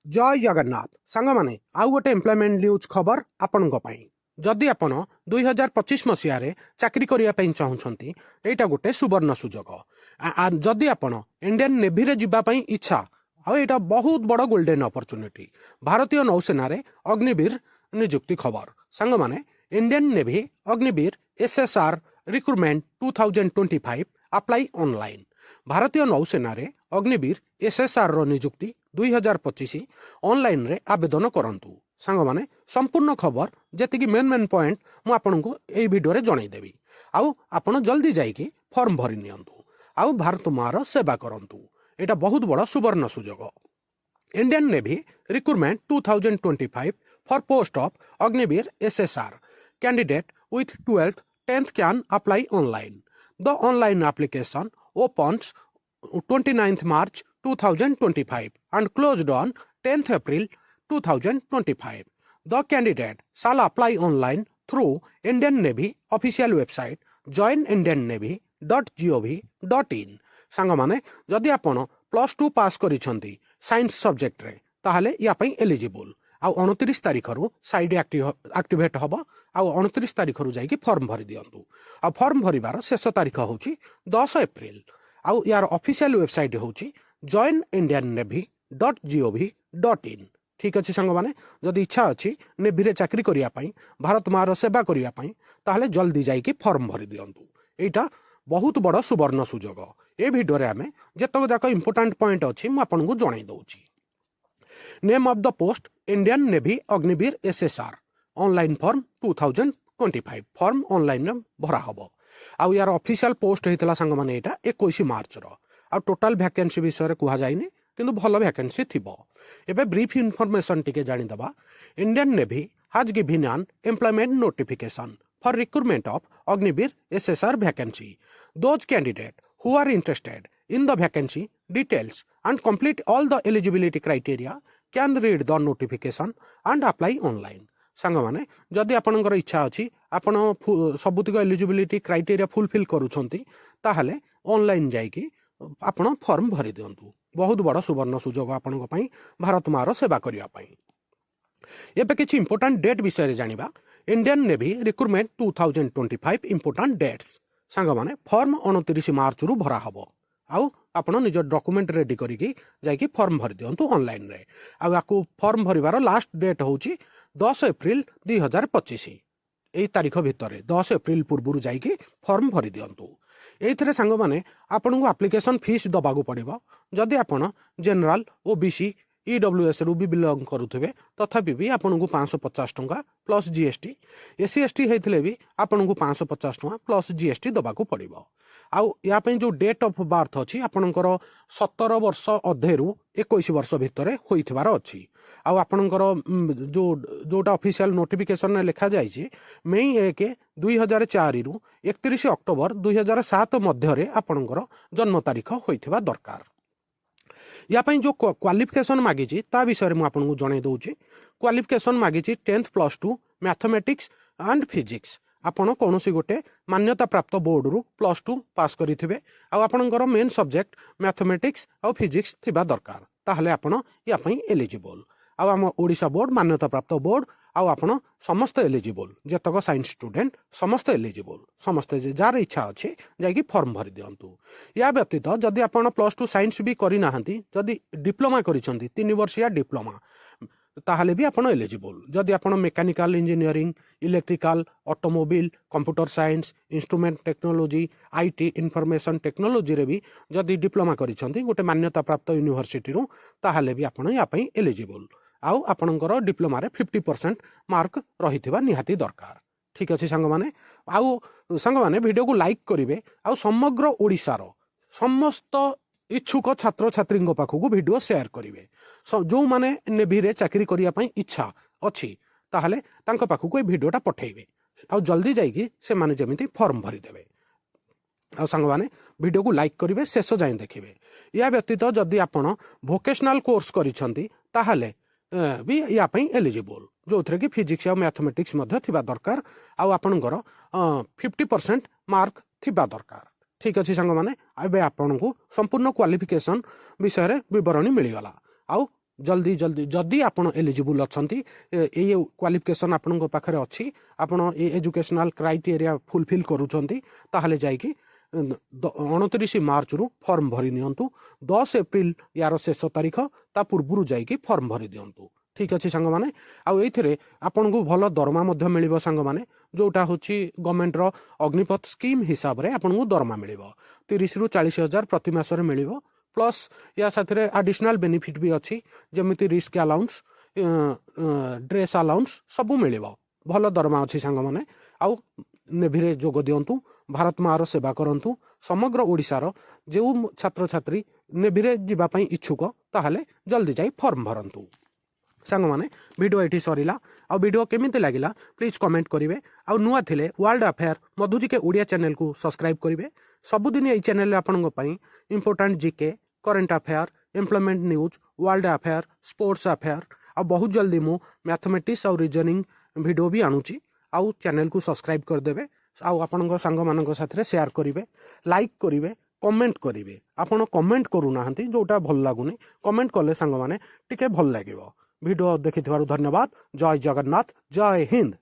जय जगन्नाथ सांग माने आउ गोटे एम्प्लॉयमेंट न्यूज खबर आपण जदि आपण 2025 मसीह चाकरी करने चाहूँगी यहाँ गोटे सुवर्ण सुजोग जदि आपण इंडियन नेवी रे जीवाई इच्छा आईटा बहुत बड़ गोल्डन अपरच्युनिटी भारतीय नौसेना अग्निवीर नियुक्ति खबर सांग माने Indian navy Agniveer SSR recruitment 2025 apply online भारतीय नौसेना अग्निवीर एसएसआर रो नियुक्ति 2025 ऑनलाइन रे आवेदन करंतु सांग माने संपूर्ण खबर जेतिकी मेन मेन पॉइंट मु आपनकु एई वीडियो रे जणाई देबी आउ आपण जल्दी जाइकी फॉर्म भरि नियंतु आउ भारत मार सेवा करंतु एटा बहुत बड़ सुवर्ण सुजोग Indian navy recruitment 2025 for post of Agniveer SSR candidate with 12th 10th can apply online the online application opens 29th March 2025 and closed on 10th April 2025. The candidate shall apply online through Indian Navy official website joinindiannavy.gov.in. सांग माने जदि आपण +2 पास करिसंती science subject रे ताहले या पई eligible आ 29 तारिख रु साइड एक्टिवेट हबो आ 29 तारिख रु जाई फॉर्म भरि दियंतु आ फॉर्म भरिबार शेष तारिख होची 10 एप्रिल आउ यार ऑफिशियल वेबसाइट होची joinindiannavy.gov.in. ठीक अच्छे सांग माने जदि इच्छा अच्छी नेवी रे चाकरी करिया पई भारत मार सेवा करिया पई ताहले जल्दी जाई फॉर्म भरि दियंतु एटा बहुत बड़ सुवर्ण सुजोग ए वीडियो रे हमें जेतक जाक इंपोर्टेंट पॉइंट अच्छी मु आपन को जणाई दउची name of the post Indian navy Agniveer SSR online form 2025 form online भरा हबो आउ यार ऑफिशियल पोस्ट होता सांग माने एटा 21 मार्च रो आ टोटल वैकेंसी विषय कह जाइनी किंतु भल वैकेंसी थिबो एबे ब्रीफ इन्फॉर्मेशन टिके जानि दबा Indian Navy has given an employment notification for recruitment of Agniveer SSR vacancy those candidate who are interested in the vacancy details and complete all the eligibility criteria can read the notification and apply online. सांग माने जदि आपनकर इच्छा अछि आपण सबुतिक eligibility criteria fulfil करूछंती ताहले online जाइकी आपण form भरि दियंतु बहुत बड़ सुवर्ण सुजोग आपनक पई भारत मार सेवा करिया पई एबे किछि इंपोर्टेंट डेट विषय रे जानिबा Indian navy recruitment 2025 important dates सांग माने फॉर्म 29 मार्च रु भरा हबो आउ आपण निज डॉक्यूमेंट रेडी करिकी जाइकी फॉर्म भरि दियंतु ऑनलाइन रे आउ आकु फॉर्म भरिबार लास्ट डेट होची 10 एप्रिल 2025 एई तारीख भितरे 10 एप्रिल पूर्व जाइकी फॉर्म भरि दियंतु एइथरे सांग माने आपन को एप्लीकेशन फीस दबागु पड़िबो जदि आपण जनरल ओबीसी ईडब्ल्यूएस रु भी बिलोंग करुथिबे तथापि भी आपन को 550 टंका प्लस जीएसटी एससी एसटी हेथिले भी आपन को 550 टंका प्लस जीएसटी दबाकु पड़िबो आउ या पे जो डेट ऑफ बर्थ अच्छी आपणकर 17 वर्ष अधेरु 21 वर्ष भितर होइथिबार अच्छी आउ आपणकर जो जोटा ऑफिशियल नोटिफिकेशन लिखा जाइए मई 1 2004 रु 31 अक्टोबर 2007 मध्य आपणकर जन्म तारीख होइथिबा दरकार या पे जो क्वालिफिकेशन मागी ता विषय में आपको जन दूसरी क्वालिफिकेशन मागी 10th +2 मैथमेटिक्स एंड फिजिक्स आपण कौन गोटे मान्यता प्राप्त बोर्ड रु +2 पास करिथिबे आ आपणकर मेन सब्जेक्ट मैथमेटिक्स आ फिजिक्स थिबा दरकार ताहले आपण या पई एलिजिबल आ हम ओडिशा बोर्ड मान्यता प्राप्त बोर्ड आ आपण समस्त एलिजिबल जतक साइंस स्टूडेंट समस्त एलिजिबल समस्त जार इच्छा अच्छे जाइकी फॉर्म भरि दियंतु या व्यतीत जदि आपण +2 साइंस भी करि नाहंती जदि डिप्लोमा करिसंती 3 वर्षिया डिप्लोमा ताहले भी आपण एलिजिबल जदि आपण mechanical engineering electrical automobile computer science instrument technology IT information technology रे भी जदि डिप्लोमा करिसंती गोटे मान्यता प्राप्त यूनिवर्सिटी रु ताहले भी आपण या पई एलिजिबल आउ आपणकर डिप्लोमा रे 50% मार्क रहिथिबा निहाती दरकार ठीक अछि संग माने आउ संग माने वीडियो को लाइक करिवे आउ समग्र ओडिसा रो समस्त इच्छुक छात्र छात्री पाखक वीडियो शेयर करेंगे जो माने नेवी रे चाकरी करिया पई इच्छा अच्छी ताहले तांको पाखक ए वीडियोटा पठेइबे आ जल्दी जाइकी से माने जेमिति फॉर्म भरि देबे आ संग माने वीडियो को लाइक करिवे शेष जाय देखिबे या व्यतीत जदि आपण वोकेशनल कोर्स करिसंती ताहले भी या पई एलिजिबल जो थरे कि फिजिक्स और मैथमेटिक्स मध्य थिबा दरकार आ आपणकर 50% मार्क थिबा दरकार ठीक अच्छे सांग मैंने एवं आपन को संपूर्ण क्वालिफिकेशन विषय में बरणी मिलगला आउ जल्दी जल्दी जदि आपण एलिजिबल अछंती ये क्वालिफिकेशन आपन पाखरे अच्छी आपण ए एजुकेशनल क्राइटेरिया फुलफिल करूछंती ताहले जाइकी 29 मार्च रु फॉर्म भरी नियंतु 10 एप्रिल यार शेष तारीख ता पूर्व जाइकी फॉर्म भरी दियंतु ठीक अच्छे सांग मैंने आउ ये आपन को भल दरमा मिल सांग मैंने जोटा हूँ गवर्नमेंट रो अग्निपथ स्कीम हिसाब से आपन को दरमा मिल 30 रु 40 हजार प्रति मासरे मिल प्लस या साथ आडिशनल बेनिफिट भी अच्छी जमी रिस्क अलाउंस ड्रेस अलाउंस सबू मिल भल दरमा अच्छी सांग मैंने आउ नेभी जोग दिंतु भारत मार सेवा करंतु समग्र ओडिशार जो छात्र छात्री नेभी जावाई इच्छुक ताहले जल्दी जाई फॉर्म भरंतु सांग माने वीडियो एठी सरीला आ वीडियो केमिति लागिला प्लीज कमेंट करिवे आ नुआ थिले वर्ल्ड अफेयर मधुजी के ओडिया चैनल को सब्सक्राइब करिवे सबुदिन एई चैनल रे आपन पई important GK current affair employment news world affair sports affair आ बहुत जल्दी मु मैथमेटिक्स और रीजनिंग वीडियो भी आणुची आ चैनल को सब्सक्राइब कर देबे आ आपन सांग मानक साथ शेयर करिवे लाइक करिवे कमेंट करिवे आपन कमेंट करू नाहंती जोटा भल लागुनी कमेंट कले सांग माने टिके भल लागिवो वीडियो देखि धन्यवाद जय जगन्नाथ जय हिंद।